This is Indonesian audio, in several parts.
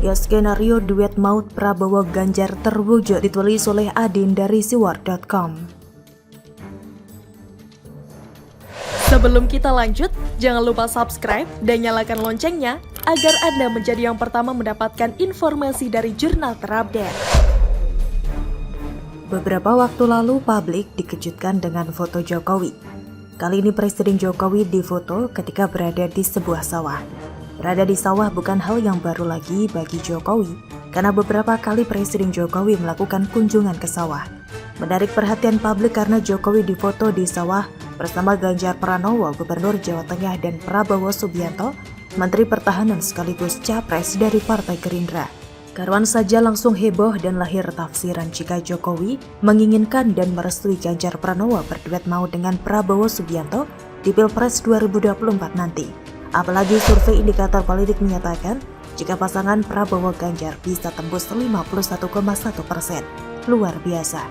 Ya, skenario duet maut Prabowo Ganjar terwujud, ditulis oleh Adin dari siwar.com. Sebelum kita lanjut, jangan lupa subscribe dan nyalakan loncengnya agar Anda menjadi yang pertama mendapatkan informasi dari jurnal terupdate. Beberapa waktu lalu publik dikejutkan dengan foto Jokowi. Kali ini Presiden Jokowi difoto ketika berada di sebuah sawah. Berada di sawah bukan hal yang baru lagi bagi Jokowi, karena beberapa kali Presiden Jokowi melakukan kunjungan ke sawah. Menarik perhatian publik karena Jokowi difoto di sawah bersama Ganjar Pranowo, Gubernur Jawa Tengah, dan Prabowo Subianto, Menteri Pertahanan sekaligus Capres dari Partai Gerindra. Karuan saja langsung heboh dan lahir tafsiran jika Jokowi menginginkan dan merestui Ganjar Pranowo berduet maut dengan Prabowo Subianto di Pilpres 2024 nanti. Apalagi survei indikator politik menyatakan jika pasangan Prabowo Ganjar bisa tembus 51,1%. Luar biasa.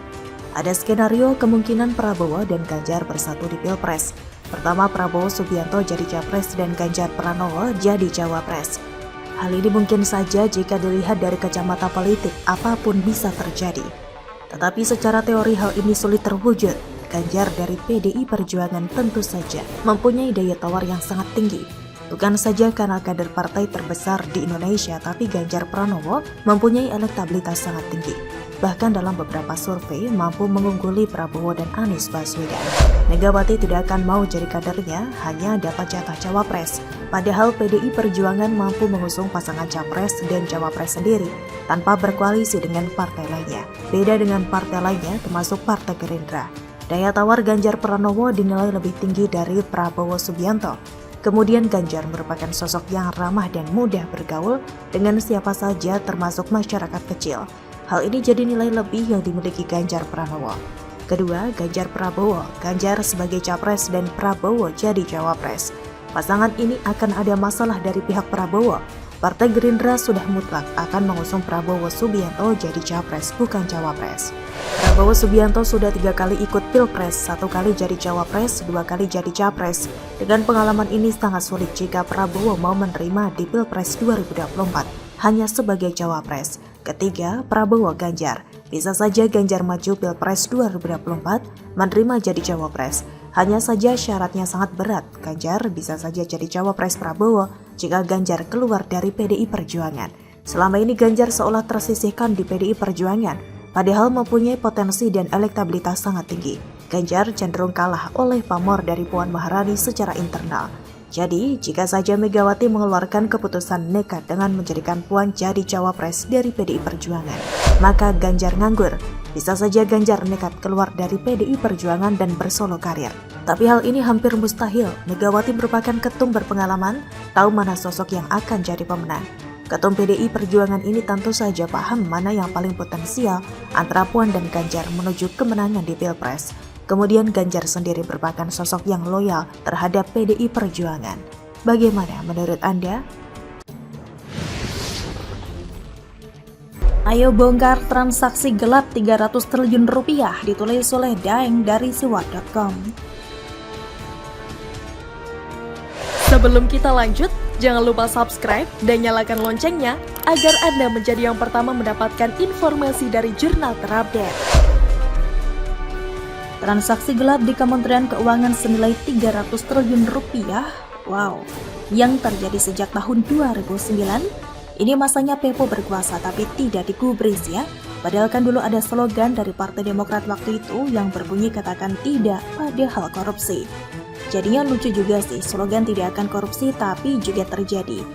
Ada skenario kemungkinan Prabowo dan Ganjar bersatu di Pilpres. Pertama, Prabowo Subianto jadi Capres dan Ganjar Pranowo jadi Cawapres. Hal ini mungkin saja jika dilihat dari kacamata politik, apapun bisa terjadi. Tetapi secara teori hal ini sulit terwujud. Ganjar dari PDI Perjuangan tentu saja mempunyai daya tawar yang sangat tinggi. Bukan saja karena kader partai terbesar di Indonesia, tapi Ganjar Pranowo mempunyai elektabilitas sangat tinggi. Bahkan dalam beberapa survei mampu mengungguli Prabowo dan Anies Baswedan. Megawati tidak akan mau jadi kadernya, hanya dapat jatah Cawapres. Padahal PDI Perjuangan mampu mengusung pasangan Capres dan Cawapres sendiri tanpa berkoalisi dengan partai lainnya. Beda dengan partai lainnya termasuk Partai Gerindra. Daya tawar Ganjar Pranowo dinilai lebih tinggi dari Prabowo Subianto. Kemudian Ganjar merupakan sosok yang ramah dan mudah bergaul dengan siapa saja termasuk masyarakat kecil. Hal ini jadi nilai lebih yang dimiliki Ganjar Pranowo. Kedua, Ganjar Prabowo. Ganjar sebagai Capres dan Prabowo jadi Cawapres. Pasangan ini akan ada masalah dari pihak Prabowo. Partai Gerindra sudah mutlak akan mengusung Prabowo Subianto jadi Capres bukan Cawapres. Prabowo Subianto sudah 3 kali ikut Pilpres, 1 kali jadi Cawapres, 2 kali jadi Capres. Dengan pengalaman ini sangat sulit jika Prabowo mau menerima di Pilpres 2024 hanya sebagai Cawapres. Ketiga, Prabowo Ganjar. Bisa saja Ganjar maju Pilpres 2024 menerima jadi Cawapres. Hanya saja syaratnya sangat berat. Ganjar bisa saja jadi Cawapres Prabowo jika Ganjar keluar dari PDI Perjuangan. Selama ini Ganjar seolah tersisihkan di PDI Perjuangan, padahal mempunyai potensi dan elektabilitas sangat tinggi. Ganjar cenderung kalah oleh pamor dari Puan Maharani secara internal. Jadi, jika saja Megawati mengeluarkan keputusan nekat dengan menjadikan Puan jadi Cawapres dari PDI Perjuangan, maka Ganjar nganggur. Bisa saja Ganjar nekat keluar dari PDI Perjuangan dan bersolo karir. Tapi hal ini hampir mustahil. Megawati merupakan ketum berpengalaman, tahu mana sosok yang akan jadi pemenang. Ketum PDI Perjuangan ini tentu saja paham mana yang paling potensial antara Puan dan Ganjar menuju kemenangan di Pilpres. Kemudian Ganjar sendiri merupakan sosok yang loyal terhadap PDI Perjuangan. Bagaimana menurut Anda? Ayo bongkar transaksi gelap 300 triliun rupiah, ditulis oleh Daeng dari siwar.com. Sebelum kita lanjut, jangan lupa subscribe dan nyalakan loncengnya agar Anda menjadi yang pertama mendapatkan informasi dari jurnal terupdate. Transaksi gelap di Kementerian Keuangan senilai 300 triliun rupiah, wow, yang terjadi sejak tahun 2009. Ini masanya Pepo berkuasa tapi tidak digubris ya. Padahal kan dulu ada slogan dari Partai Demokrat waktu itu yang berbunyi katakan tidak pada hal korupsi. Jadinya lucu juga sih, slogan tidak akan korupsi tapi juga terjadi.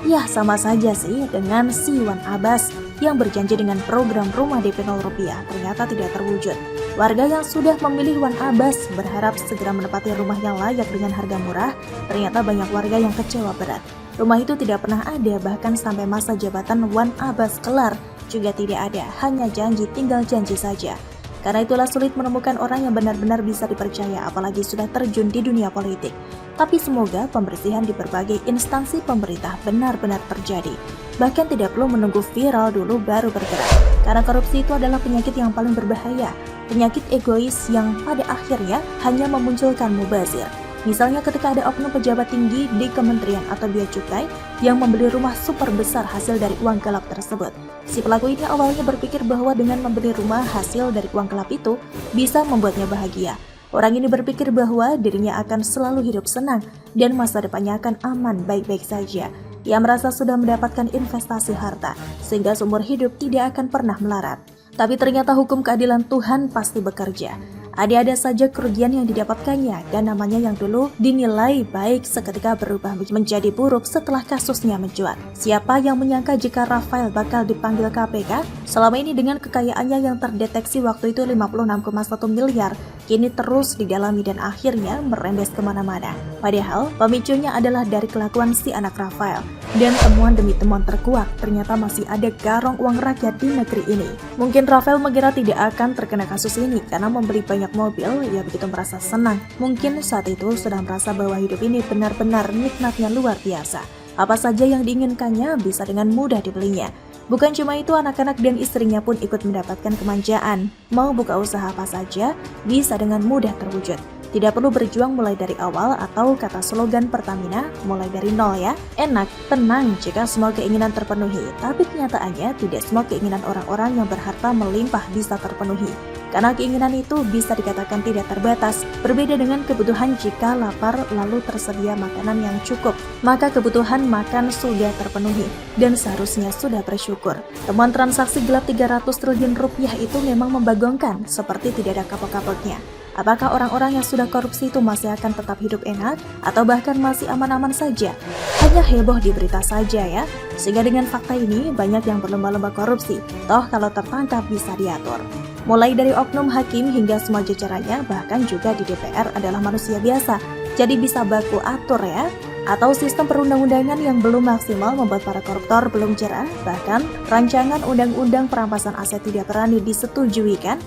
Ya sama saja sih dengan si Wan Abbas yang berjanji dengan program rumah DP 0 rupiah ternyata tidak terwujud. Warga yang sudah memilih Wan Abbas berharap segera menempati rumah yang layak dengan harga murah, ternyata banyak warga yang kecewa berat. Rumah itu tidak pernah ada, bahkan sampai masa jabatan Wan Abbas kelar juga tidak ada, hanya janji, tinggal janji saja. Karena itulah sulit menemukan orang yang benar-benar bisa dipercaya, apalagi sudah terjun di dunia politik. Tapi semoga pembersihan di berbagai instansi pemerintah benar-benar terjadi. Bahkan tidak perlu menunggu viral dulu baru bergerak. Karena korupsi itu adalah penyakit yang paling berbahaya. Penyakit egois yang pada akhirnya hanya memunculkan mubazir. Misalnya ketika ada oknum pejabat tinggi di kementerian atau bea cukai yang membeli rumah super besar hasil dari uang gelap tersebut. Si pelaku ini awalnya berpikir bahwa dengan membeli rumah hasil dari uang gelap itu bisa membuatnya bahagia. Orang ini berpikir bahwa dirinya akan selalu hidup senang dan masa depannya akan aman baik-baik saja. Ia merasa sudah mendapatkan investasi harta sehingga seumur hidup tidak akan pernah melarat. Tapi ternyata hukum keadilan Tuhan pasti bekerja. Ada saja kerugian yang didapatkannya dan namanya yang dulu dinilai baik seketika berubah menjadi buruk setelah kasusnya mencuat. Siapa yang menyangka jika Rafael bakal dipanggil KPK? Selama ini dengan kekayaannya yang terdeteksi waktu itu 56,1 miliar, kini terus didalami dan akhirnya merembes kemana-mana. Padahal pemicunya adalah dari kelakuan si anak Rafael. Dan temuan demi temuan terkuak, ternyata masih ada garong uang rakyat di negeri ini. Mungkin Rafael mengira tidak akan terkena kasus ini karena membeli banyak mobil, ia begitu merasa senang. Mungkin saat itu sudah merasa bahwa hidup ini benar-benar nikmatnya luar biasa. Apa saja yang diinginkannya bisa dengan mudah dibelinya. Bukan cuma itu, anak-anak dan istrinya pun ikut mendapatkan kemanjaan. Mau buka usaha apa saja, bisa dengan mudah terwujud. Tidak perlu berjuang mulai dari awal atau kata slogan Pertamina, mulai dari nol ya. Enak, tenang jika semua keinginan terpenuhi. Tapi kenyataannya tidak semua keinginan orang-orang yang berharta melimpah bisa terpenuhi. Karena keinginan itu bisa dikatakan tidak terbatas. Berbeda dengan kebutuhan jika lapar lalu tersedia makanan yang cukup. Maka kebutuhan makan sudah terpenuhi dan seharusnya sudah bersyukur. Temuan transaksi gelap 300 triliun rupiah itu memang membagongkan, seperti tidak ada kapok-kapoknya. Apakah orang-orang yang sudah korupsi itu masih akan tetap hidup enak atau bahkan masih aman-aman saja? Hanya heboh di berita saja ya. Sehingga dengan fakta ini banyak yang berlomba-lomba korupsi. Toh kalau tertangkap bisa diatur. Mulai dari oknum hakim hingga semua jajarannya, bahkan juga di DPR adalah manusia biasa. Jadi bisa baku atur ya. Atau sistem perundang-undangan yang belum maksimal membuat para koruptor belum jerah. Bahkan rancangan undang-undang perampasan aset tidak berani disetujui kan?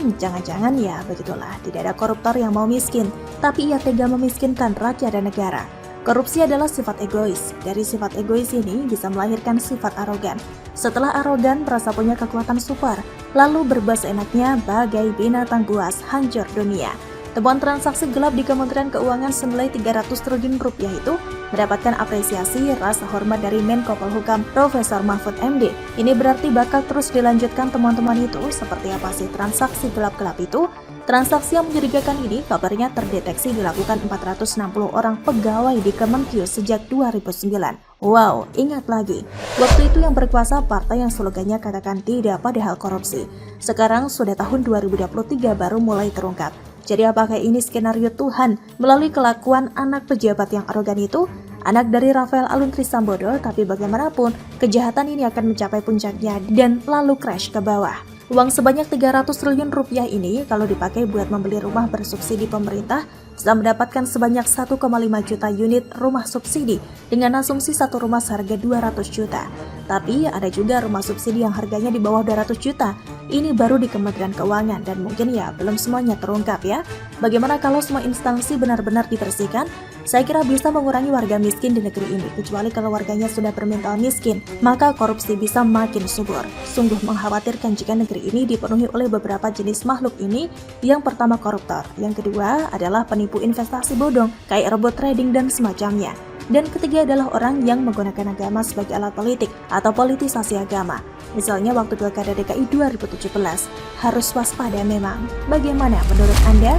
Jangan-jangan ya begitulah, tidak ada koruptor yang mau miskin, tapi ia tega memiskinkan rakyat dan negara. Korupsi adalah sifat egois. Dari sifat egois ini bisa melahirkan sifat arogan. Setelah arogan, merasa punya kekuatan super, lalu berbahasa enaknya bagai binatang buas hancur dunia. Temuan transaksi gelap di Kementerian Keuangan senilai 300 triliun rupiah itu mendapatkan apresiasi rasa hormat dari Menko Polhukam Profesor Mahfud MD. Ini berarti bakal terus dilanjutkan temuan-temuan itu. Seperti apa sih transaksi gelap-gelap itu? Transaksi yang mencurigakan ini kabarnya terdeteksi dilakukan 460 orang pegawai di Kemenkyu sejak 2009. Wow, ingat lagi, waktu itu yang berkuasa partai yang slogannya katakan tidak padahal korupsi. Sekarang sudah tahun 2023 baru mulai terungkap. Jadi apakah ini skenario Tuhan melalui kelakuan anak pejabat yang arogan itu? Anak dari Rafael Alun Trisambodo, tapi bagaimanapun kejahatan ini akan mencapai puncaknya dan lalu crash ke bawah. Uang sebanyak 300 triliun rupiah ini kalau dipakai buat membeli rumah bersubsidi pemerintah sudah mendapatkan sebanyak 1,5 juta unit rumah subsidi dengan asumsi satu rumah seharga 200 juta. Tapi ada juga rumah subsidi yang harganya di bawah 200 juta. Ini baru di Kementerian Keuangan dan mungkin ya belum semuanya terungkap ya. Bagaimana kalau semua instansi benar-benar dibersihkan? Saya kira bisa mengurangi warga miskin di negeri ini, kecuali kalau warganya sudah bermental miskin, maka korupsi bisa makin subur. Sungguh mengkhawatirkan jika negeri ini dipenuhi oleh beberapa jenis makhluk ini. Yang pertama koruptor, yang kedua adalah penipu investasi bodong, kayak robot trading dan semacamnya. Dan ketiga adalah orang yang menggunakan agama sebagai alat politik atau politisasi agama. Misalnya waktu Pilkada DKI 2017, harus waspada memang. Bagaimana menurut Anda?